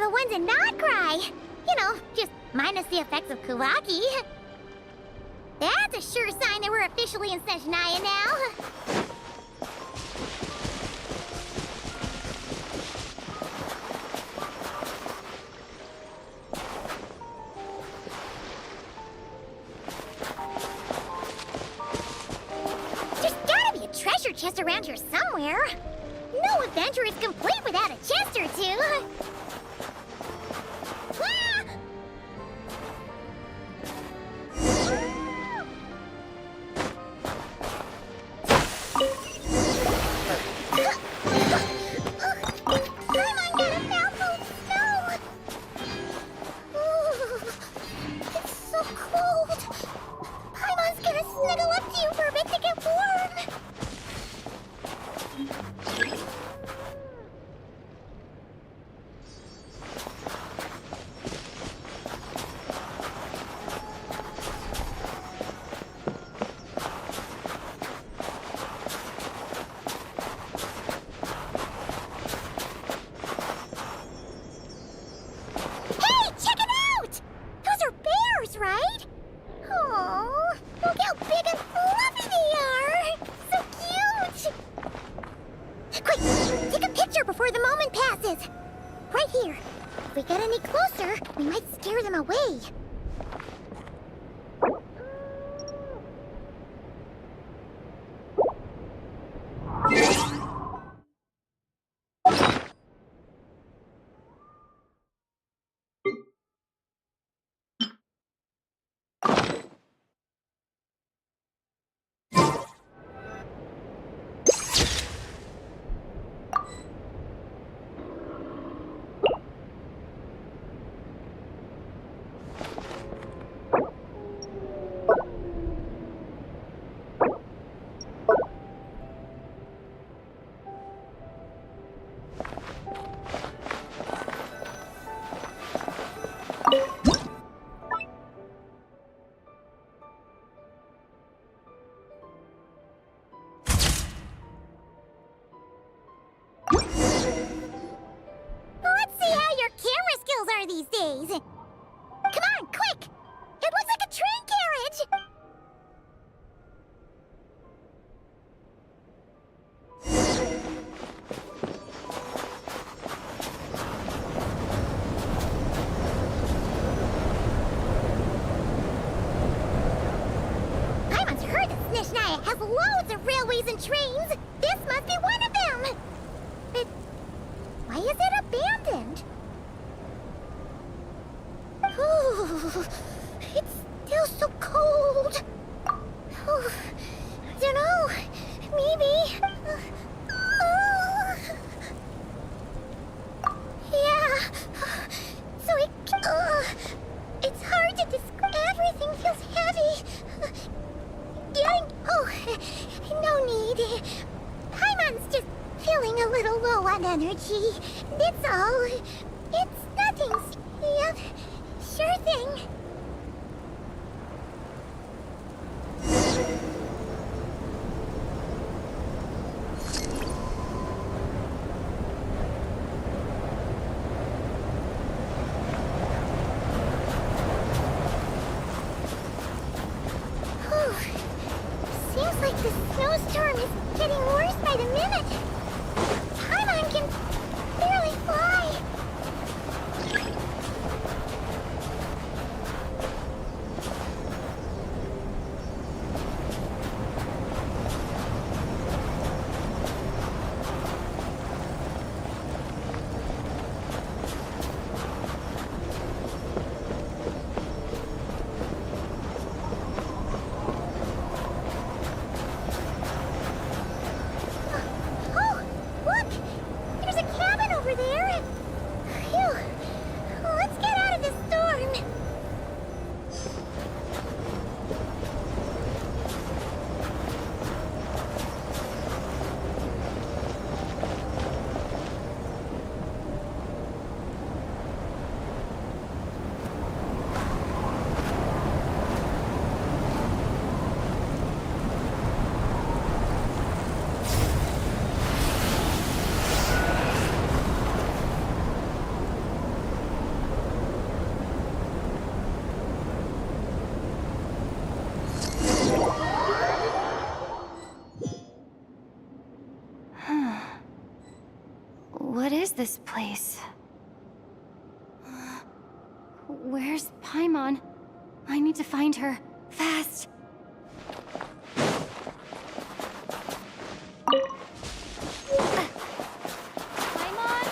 the ones in not cry. You know, just minus the effects of Kawaki. That's a sure sign that we're officially in Снежная now. There's gotta be a treasure chest around here somewhere. No adventure is complete without a chest or two. Ah! Paimon got a mouthful of snow. Ooh, it's so cold. Paimon's gonna snuggle up to you for a bit to get warm. Hey, check it out! Those are bears, right? Aww, look how big and fluffy they are! So cute! Quick, take a picture before the moment passes. Right here. If we get any closer, we might scare them away. Let's see how your camera skills are these days. Come on, quick! It looks like a train carriage! Paimon's heard that Снежная has loads of railways and trains. This must be one of them. But why is it abandoned? Ooh, it's still so cold. Ooh, I don't know. Maybe. Yeah. So it's hard to describe. Everything feels heavy. No need. Paimon's just feeling a little low on energy. That's all. It's nothing. Yep. Sure thing. Whew. Seems like the snowstorm is getting worse by the minute. Paimon can barely fly. What is this place? Where's Paimon? I need to find her. Fast! Paimon?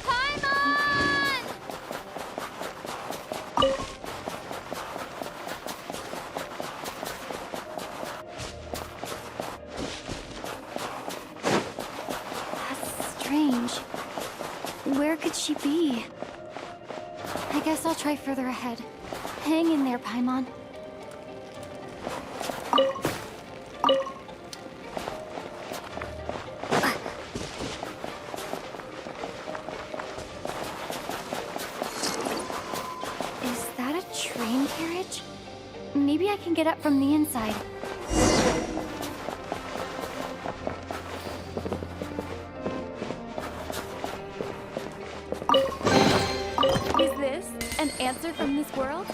Paimon! That's strange. Where could she be? I guess I'll try further ahead. Hang in there, Paimon. Is that a train carriage? Maybe I can get up from the inside. Is this an answer from this world?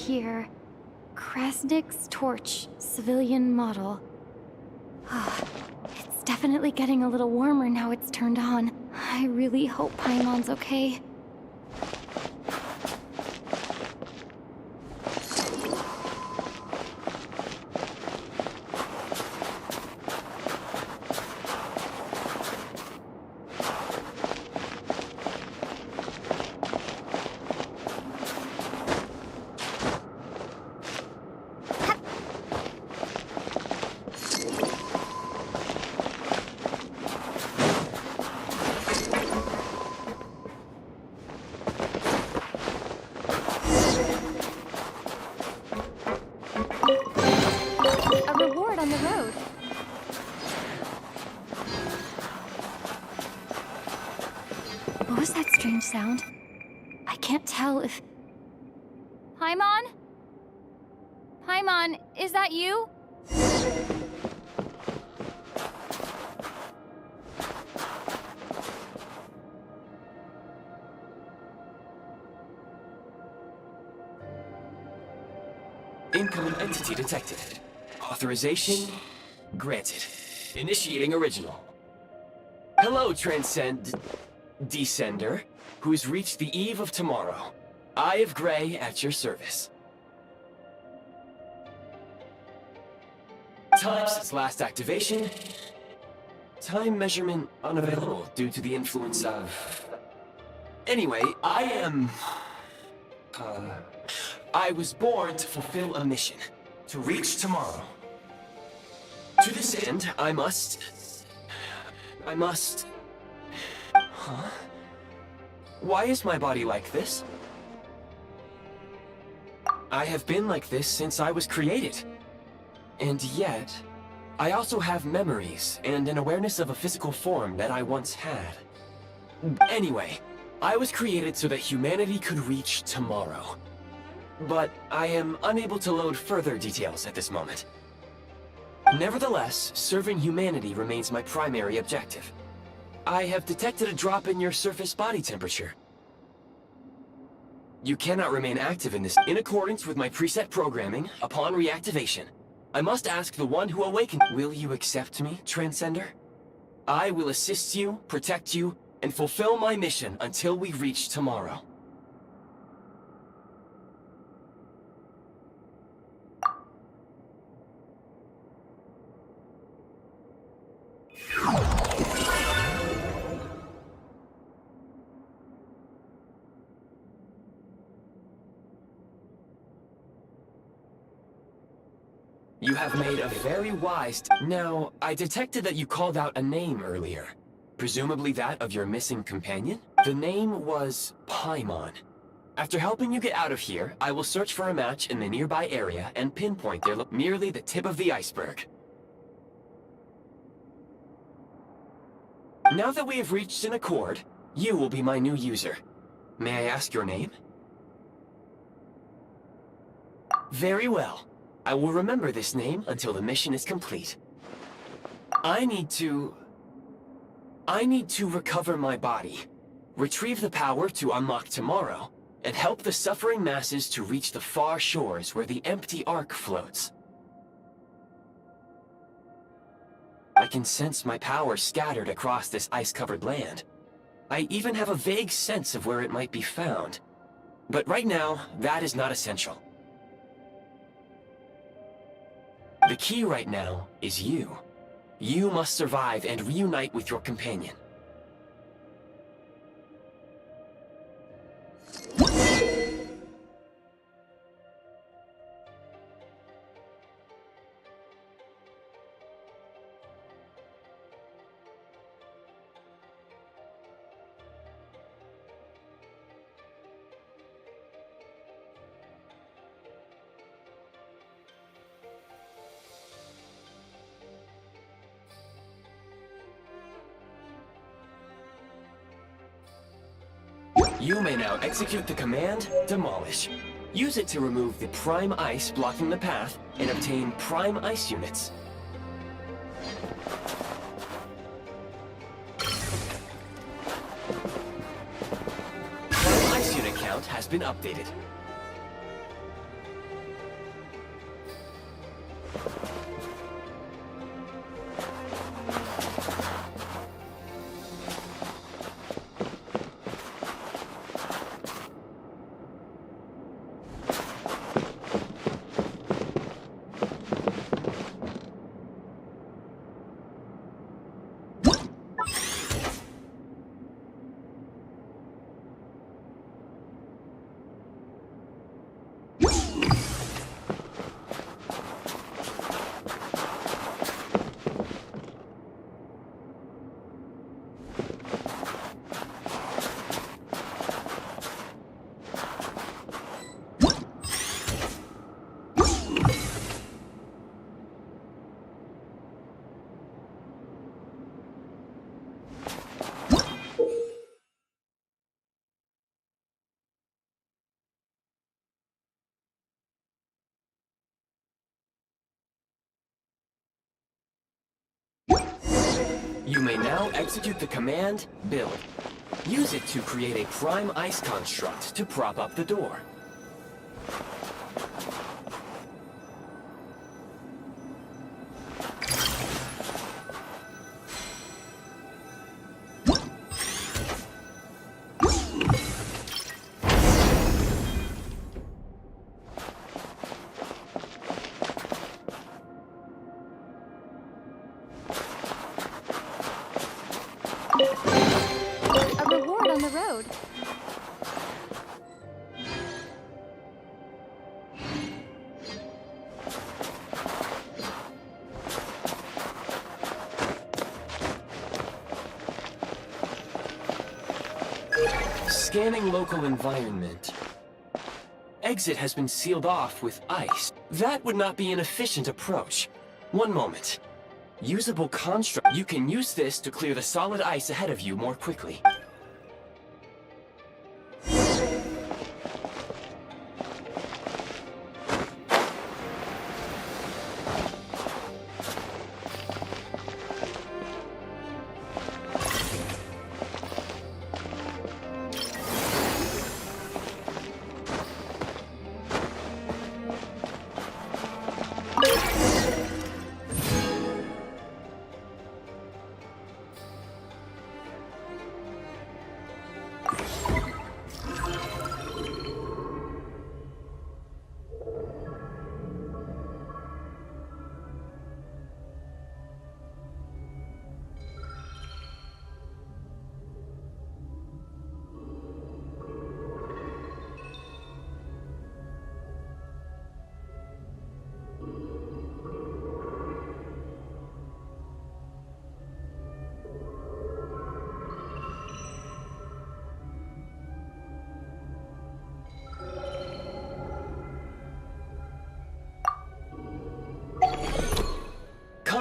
Here, Krasnik's torch, civilian model. It's definitely getting a little warmer now it's turned on. I really hope Paimon's okay. A reward on the road. What was that strange sound? I can't tell if... Paimon? Paimon, is that you? Incoming entity detected. Authorization granted. Initiating original. Hello, Descender, who's reached the eve of tomorrow. Eye of Grey at your service. Time since last activation. Time measurement unavailable due to the influence of... Anyway, I was born to fulfill a mission. To reach tomorrow. To this end, I must... Huh? Why is my body like this? I have been like this since I was created. And yet, I also have memories and an awareness of a physical form that I once had. Anyway, I was created so that humanity could reach tomorrow. But I am unable to load further details at this moment. Nevertheless, serving humanity remains my primary objective. I have detected a drop in your surface body temperature. You cannot remain active in this. In accordance with my preset programming, upon reactivation, I must ask the one who awakened. Will you accept me, Transcender? I will assist you, protect you, and fulfill my mission until we reach tomorrow. You have made a very wise... Now, I detected that you called out a name earlier. Presumably that of your missing companion? The name was Paimon. After helping you get out of here, I will search for a match in the nearby area and pinpoint their merely the tip of the iceberg. Now that we have reached an accord, you will be my new user. May I ask your name? Very well. I will remember this name until the mission is complete. I need to recover my body, retrieve the power to unlock tomorrow, and help the suffering masses to reach the far shores where the empty Ark floats. I can sense my power scattered across this ice-covered land. I even have a vague sense of where it might be found. But right now, that is not essential. The key right now is you. You must survive and reunite with your companion. You may now execute the command, Demolish. Use it to remove the prime ice blocking the path and obtain prime ice units. Prime ice unit count has been updated. You may now execute the command, Build. Use it to create a prime ice construct to prop up the door. A reward on the road. Scanning local environment. Exit has been sealed off with ice. That would not be an efficient approach. One moment. Usable construct. You can use this to clear the solid ice ahead of you more quickly.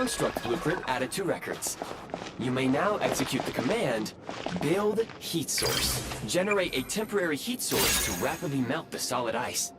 construct blueprint added to records. You may now execute the command, build heat source. Generate a temporary heat source to rapidly melt the solid ice.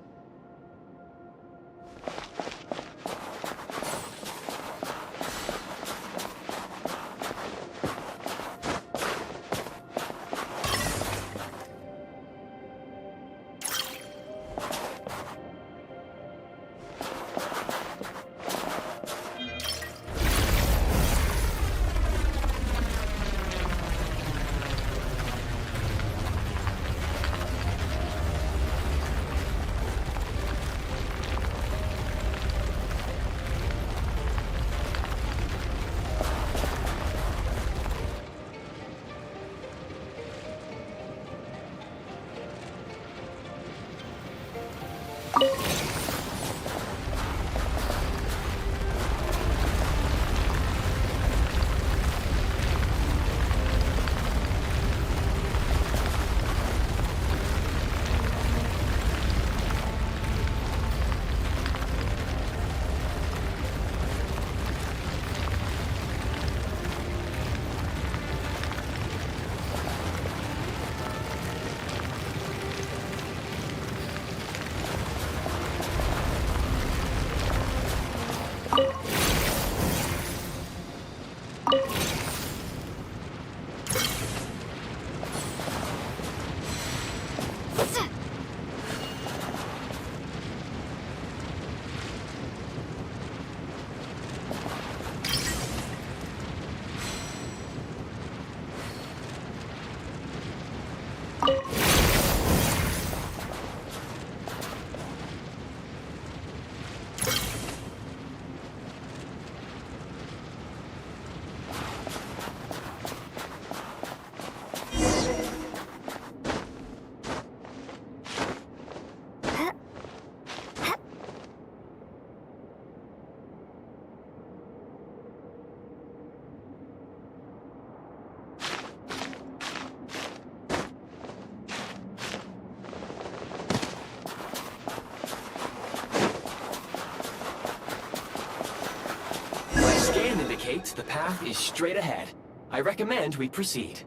The path is straight ahead. I recommend we proceed.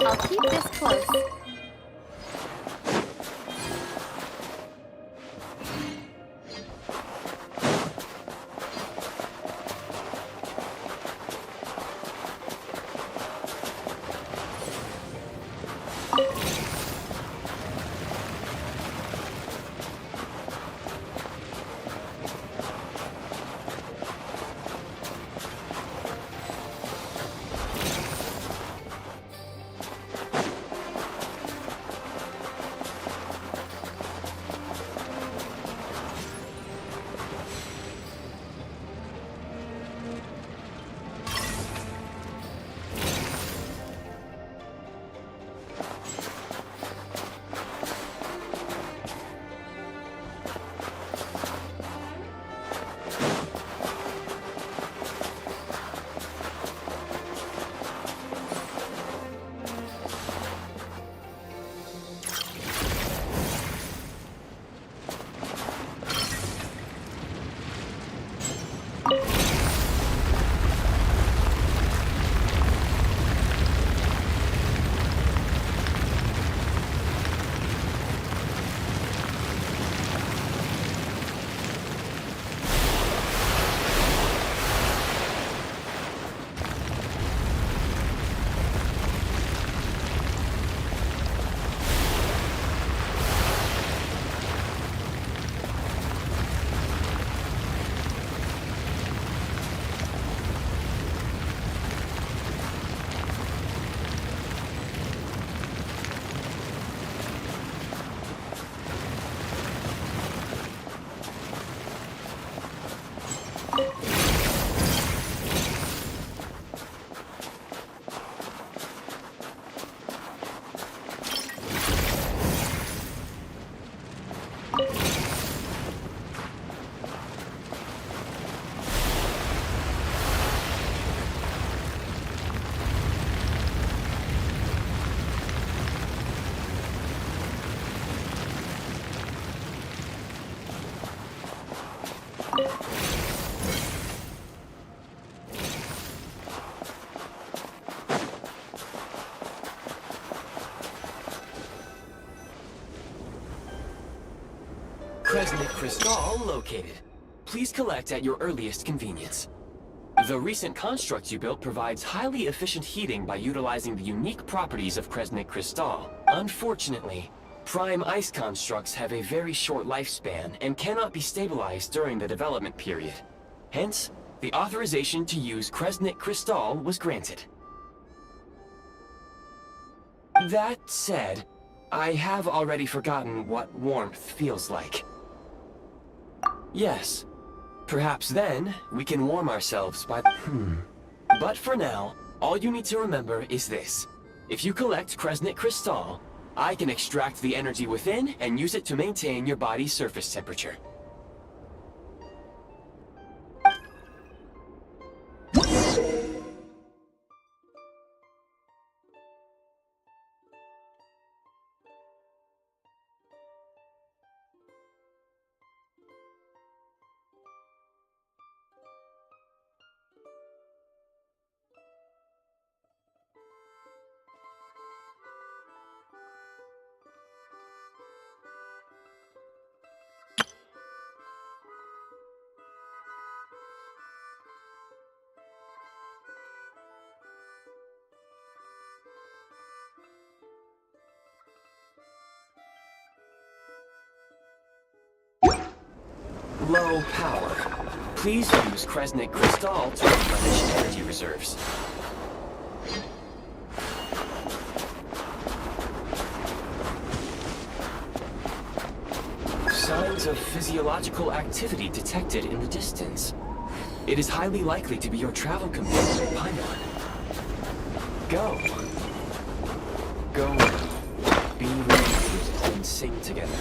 I'll keep this close. Cresnet Crystal located. Please collect at your earliest convenience. The recent construct you built provides highly efficient heating by utilizing the unique properties of Cresnet Crystal. Unfortunately, prime ice constructs have a very short lifespan and cannot be stabilized during the development period. Hence, the authorization to use Cresnet Crystal was granted. That said, I have already forgotten what warmth feels like. Yes. Perhaps then, we can warm ourselves by... But for now, all you need to remember is this. If you collect Cresnet Crystal, I can extract the energy within and use it to maintain your body's surface temperature. Low power. Please use Cresnet Crystal to replenish energy reserves. Signs of physiological activity detected in the distance. It is highly likely to be your travel companion, Paimon. Go. Go. Be reunited and sing together.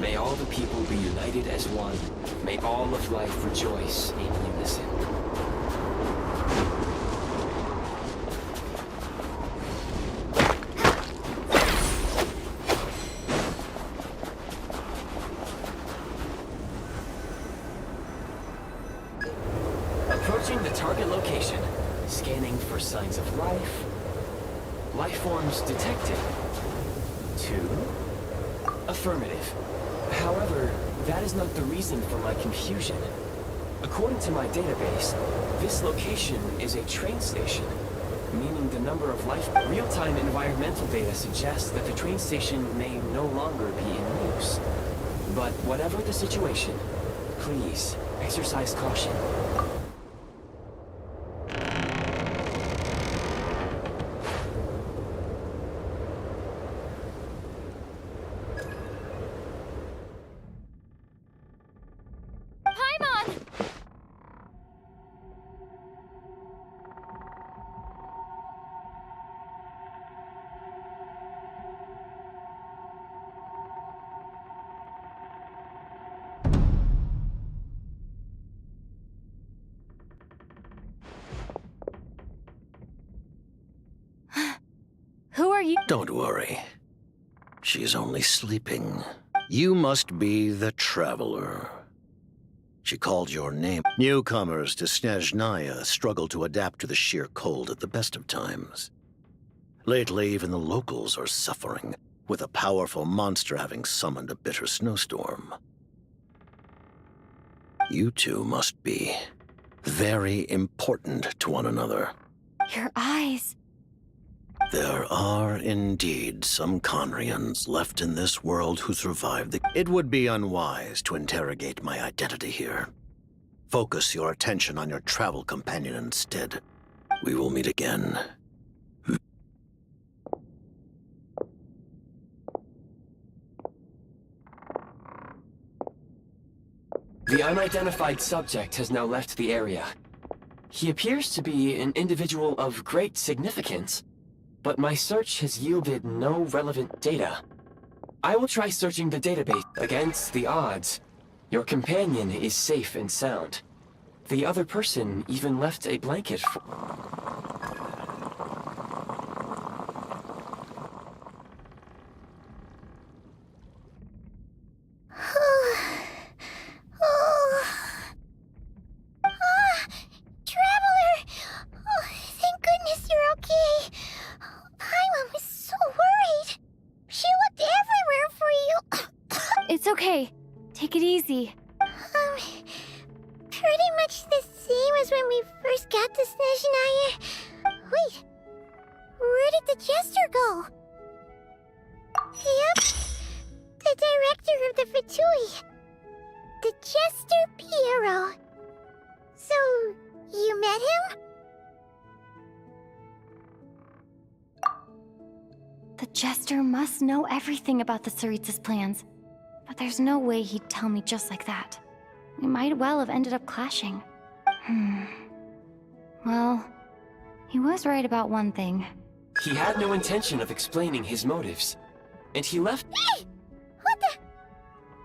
May all the people be united as one. May all of life rejoice in unison. Approaching the target location. Scanning for signs of life. Life forms detected. 2. Affirmative. However, that is not the reason for my confusion. According to my database, this location is a train station, meaning the number of real-time environmental data suggests that the train station may no longer be in use. But whatever the situation, please exercise caution. Who are you? Don't worry. She's only sleeping. You must be the Traveler. She called your name. Newcomers to Снежная struggle to adapt to the sheer cold at the best of times. Lately, even the locals are suffering, with a powerful monster having summoned a bitter snowstorm. You two must be very important to one another. Your eyes. There are indeed some Conrians left in this world who survived the... It would be unwise to interrogate my identity here. Focus your attention on your travel companion instead. We will meet again. The unidentified subject has now left the area. He appears to be an individual of great significance, but my search has yielded no relevant data. I will try searching the database. Against the odds, your companion is safe and sound. The other person even left a blanket for... Traveler! Oh, thank goodness you're okay. Paimon was so worried. She looked everywhere for you. It's okay. Take it easy. Pretty much the same as when we first got to Снежная. Wait, where did the jester go? Yep, the director of the Fatui. The jester Piero. So, you met him? The jester must know everything about the Tsaritsa's plans. But there's no way he'd tell me just like that. We might well have ended up clashing. Well, he was right about one thing. He had no intention of explaining his motives. And he left— Hey! What the?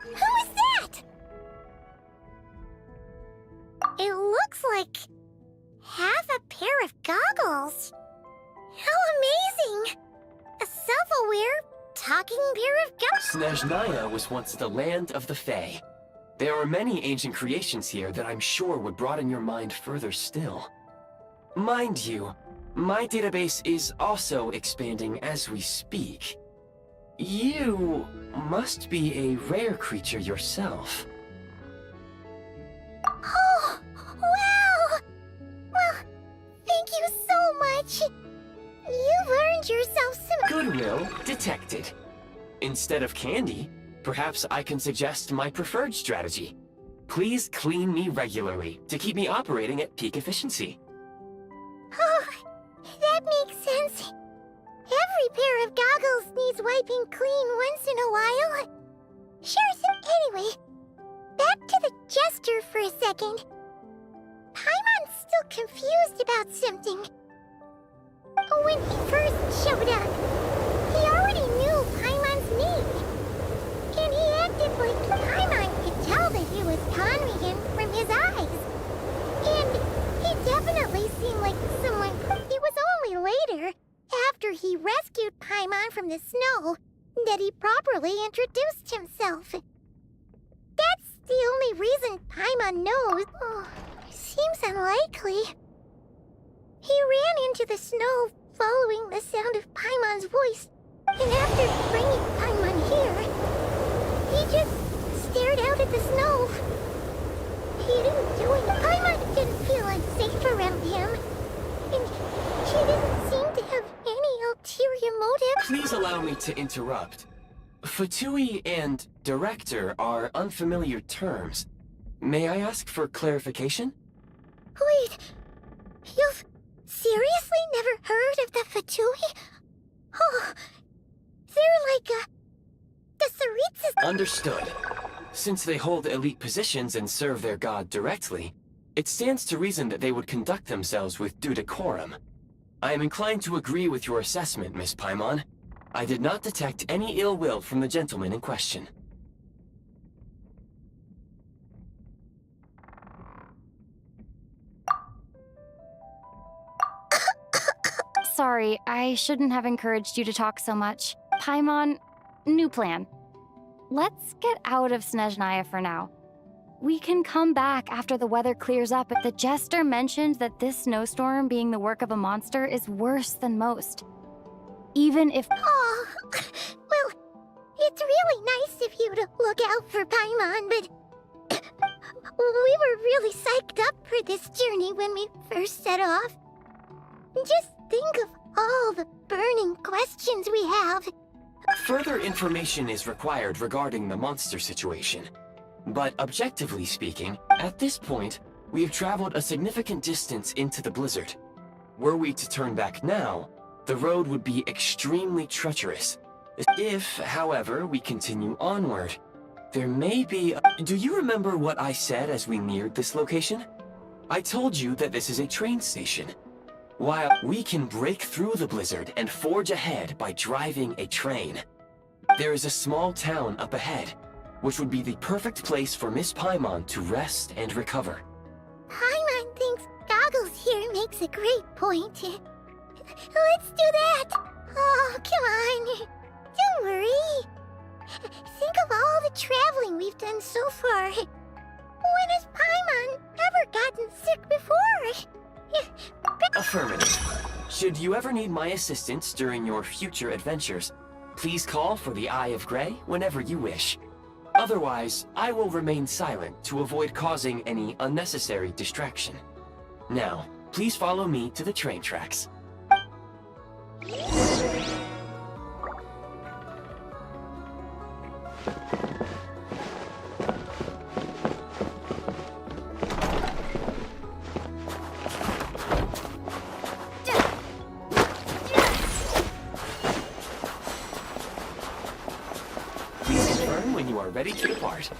Who is that? It looks like half a pair of goggles. How amazing! A self-aware, talking pair of goggles. Снежная was once the land of the Fae. There are many ancient creations here that I'm sure would broaden your mind further still. Mind you, my database is also expanding as we speak. You must be a rare creature yourself. Oh, wow! Well, thank you so much. You've earned yourself some— Goodwill detected. Instead of candy, perhaps I can suggest my preferred strategy. Please clean me regularly to keep me operating at peak efficiency. Oh, that makes sense. Every pair of goggles needs wiping clean once in a while. Sure, so anyway, back to the jester for a second. Paimon's still confused about something. When he first showed up, he already knew Paimon's name. And he acted like Paimon could tell that he was conning him from his eyes. And he definitely seemed like someone— It was only later, after he rescued Paimon from the snow, that he properly introduced himself. That's the only reason Paimon knows. Oh, seems unlikely. He ran into the snow following the sound of Paimon's voice, and after bringing Paimon here, he just stared out at the snow. He didn't do it. Paimon didn't feel unsafe around him, and she didn't seem to have any ulterior motive. Please allow me to interrupt. Fatui and director are unfamiliar terms. May I ask for clarification? Wait, you've seriously never heard of the Fatui? Oh, they're like the Tsaritsas. Understood. Since they hold elite positions and serve their god directly, it stands to reason that they would conduct themselves with due decorum. I am inclined to agree with your assessment, Miss Paimon. I did not detect any ill will from the gentleman in question. Sorry, I shouldn't have encouraged you to talk so much. Paimon, new plan. Let's get out of Снежная for now. We can come back after the weather clears up, but the jester mentioned that this snowstorm being the work of a monster is worse than most. Even if— Oh, well, it's really nice of you to look out for Paimon, but we were really psyched up for this journey when we first set off. Just think of all the burning questions we have. Further information is required regarding the monster situation. But objectively speaking, at this point, we have traveled a significant distance into the blizzard. Were we to turn back now, the road would be extremely treacherous. If, however, we continue onward, there may be Do you remember what I said as we neared this location? I told you that this is a train station. While we can break through the blizzard and forge ahead by driving a train, there is a small town up ahead, which would be the perfect place for Miss Paimon to rest and recover. Paimon thinks Goggles here makes a great point. Let's do that! Oh, come on! Don't worry! Think of all the traveling we've done so far. When has Paimon ever gotten sick before? Affirmative. Should you ever need my assistance during your future adventures, please call for the Eye of Grey whenever you wish. Otherwise, I will remain silent to avoid causing any unnecessary distraction. Now, please follow me to the train tracks. Please confirm when you are ready to depart.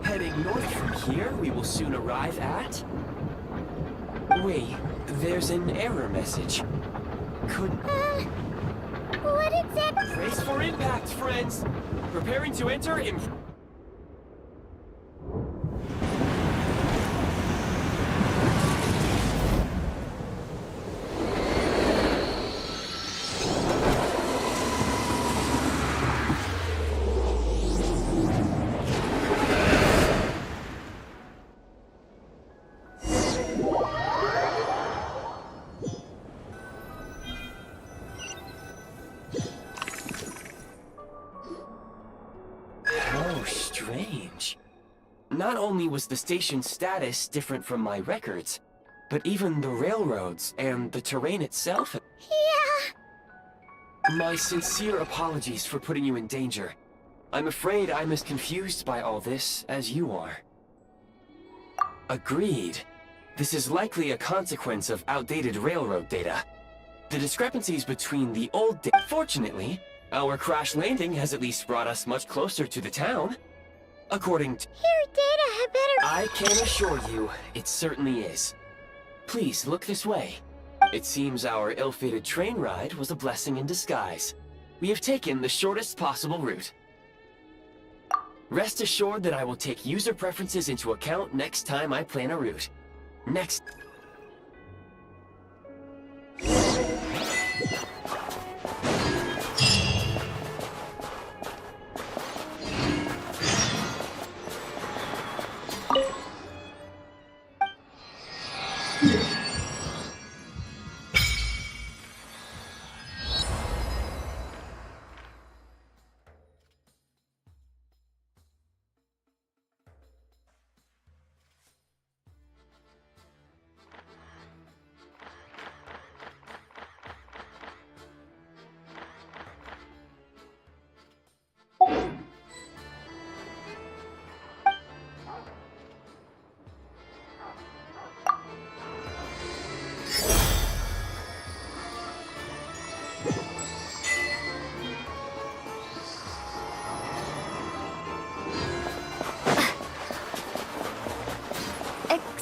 Heading north from here, we will soon arrive at... Wait, there's an error message. Could... What exactly? Brace for impact, friends! Preparing to enter in... Oh, strange. Not only was the station's status different from my records, but even the railroads and the terrain itself... Yeah. My sincere apologies for putting you in danger. I'm afraid I'm as confused by all this as you are. Agreed. This is likely a consequence of outdated railroad data. The discrepancies between the old data... Fortunately, our crash landing has at least brought us much closer to the town. According to... Your data had better... I can assure you, it certainly is. Please, look this way. It seems our ill-fated train ride was a blessing in disguise. We have taken the shortest possible route. Rest assured that I will take user preferences into account next time I plan a route. Next...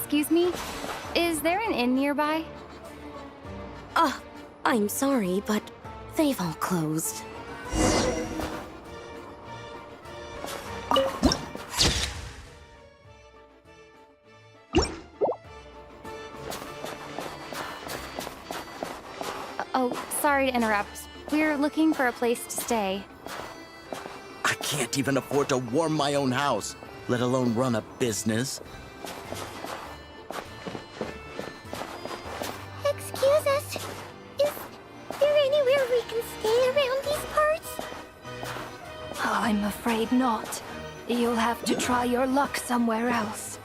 Excuse me? Is there an inn nearby? I'm sorry, but they've all closed. Oh, sorry to interrupt. We're looking for a place to stay. I can't even afford to warm my own house, let alone run a business. Excuse us. Is there anywhere we can stay around these parts? I'm afraid not. You'll have to try your luck somewhere else.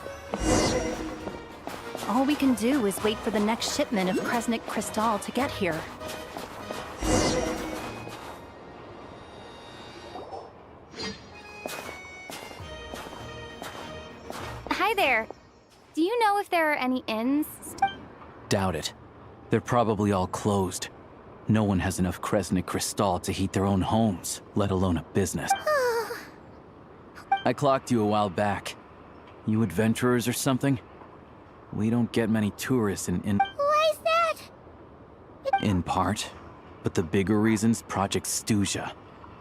All we can do is wait for the next shipment of Kresnik Crystal to get here. Hi there. Do you know if there are any inns? Doubt it. They're probably all closed. No one has enough Kresnik Crystal to heat their own homes, let alone a business. I clocked you a while back. You adventurers or something? We don't get many tourists in Why is that? In part. But the bigger reason's Project Stuja.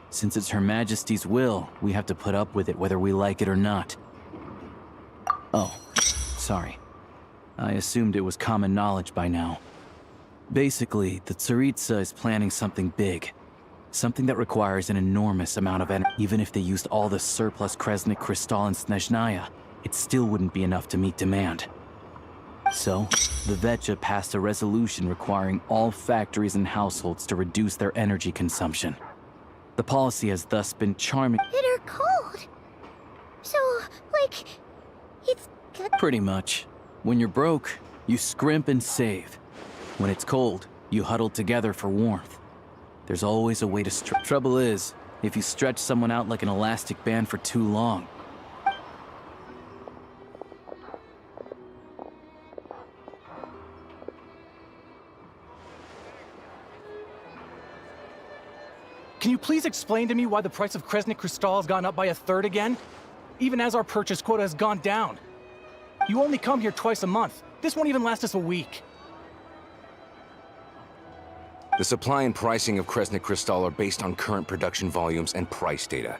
Since it's Her Majesty's will, we have to put up with it whether we like it or not. Oh, sorry. I assumed it was common knowledge by now. Basically, the Tsaritsa is planning something big. Something that requires an enormous amount of energy. Even if they used all the surplus Kresnik Crystal in Snežnaya, it still wouldn't be enough to meet demand. So, the Vecha passed a resolution requiring all factories and households to reduce their energy consumption. The policy has thus been charming. Bitter cold. So, like, it's good. Pretty much. When you're broke, you scrimp and save. When it's cold, you huddle together for warmth. There's always a way to stretch. Trouble is, if you stretch someone out like an elastic band for too long. Can you please explain to me why the price of Kresnik Crystal has gone up by 1/3 again? Even as our purchase quota has gone down. You only come here twice a month. This won't even last us a week. The supply and pricing of Kresnik Crystal are based on current production volumes and price data.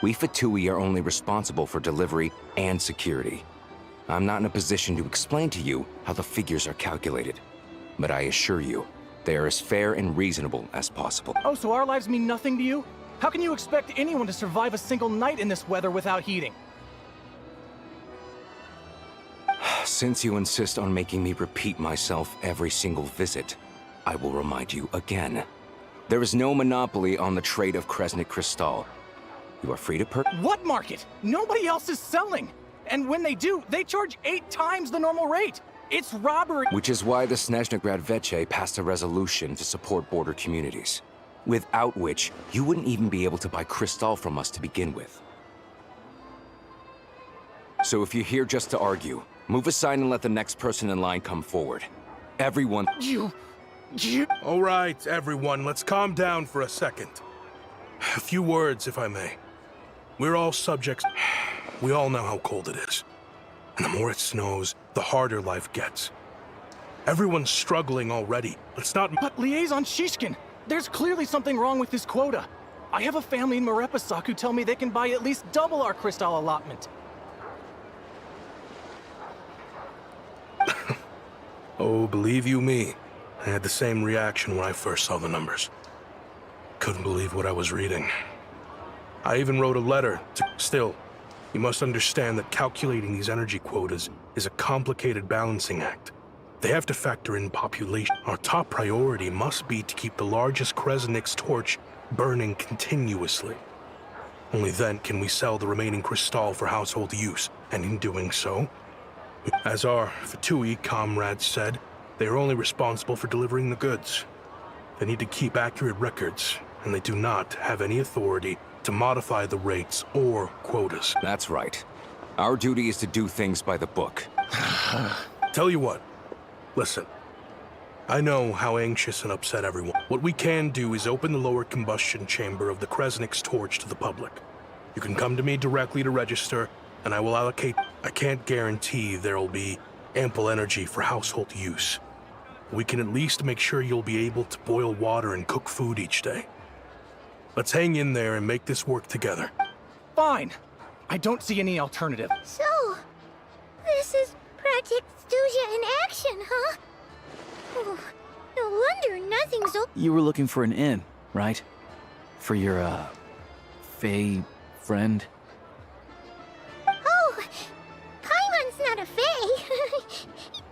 We Fatui are only responsible for delivery and security. I'm not in a position to explain to you how the figures are calculated, but I assure you, they are as fair and reasonable as possible. Oh, so our lives mean nothing to you? How can you expect anyone to survive a single night in this weather without heating? Since you insist on making me repeat myself every single visit, I will remind you again. There is no monopoly on the trade of Kresnik Crystal. You are free to What market? Nobody else is selling! And when they do, they charge 8 times the normal rate! It's robbery! Which is why the Snezhnegrad Veche passed a resolution to support border communities, without which you wouldn't even be able to buy Crystal from us to begin with. So if you're here just to argue, move aside and let the next person in line come forward. Everyone... You... All right, everyone, let's calm down for a second. A few words, if I may. We're all subjects. We all know how cold it is. And the more it snows, the harder life gets. Everyone's struggling already. Let's not... But Liaison Shishkin, there's clearly something wrong with this quota. I have a family in Marepasak who tell me they can buy at least double our Crystal allotment. Oh, believe you me, I had the same reaction when I first saw the numbers. Couldn't believe what I was reading. I even wrote a letter to... Still, you must understand that calculating these energy quotas is a complicated balancing act. They have to factor in population. Our top priority must be to keep the largest Kresnik's torch burning continuously. Only then can we sell the remaining Crystal for household use, and in doing so, as our Fatui comrades said, they are only responsible for delivering the goods. They need to keep accurate records, and they do not have any authority to modify the rates or quotas. That's right. Our duty is to do things by the book. Tell you what, listen. I know how anxious and upset everyone. What we can do is open the lower combustion chamber of the Kresnik's torch to the public. You can come to me directly to register, and I will allocate. I can't guarantee there will be ample energy for household use. We can at least make sure you'll be able to boil water and cook food each day. Let's hang in there and make this work together. Fine. I don't see any alternative. So, this is Project Stuja in action, huh? Oh, no wonder nothing's open. You were looking for an inn, right? For your, Fae friend? Oh, Paimon's not a fae.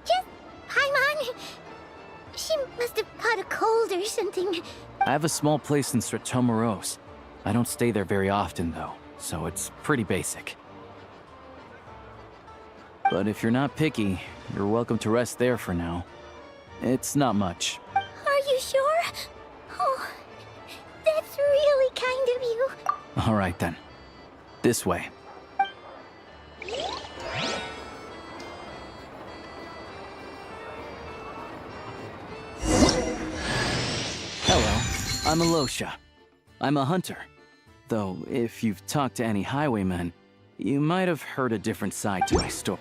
Just Paimon. She must have caught a cold or something. I have a small place in Stratomaros. I don't stay there very often, though, so it's pretty basic. But if you're not picky, you're welcome to rest there for now. It's not much. Are you sure? Oh, that's really kind of you. All right, then. This way. I'm Alosha. I'm a hunter. Though, if you've talked to any highwaymen, you might have heard a different side to my story.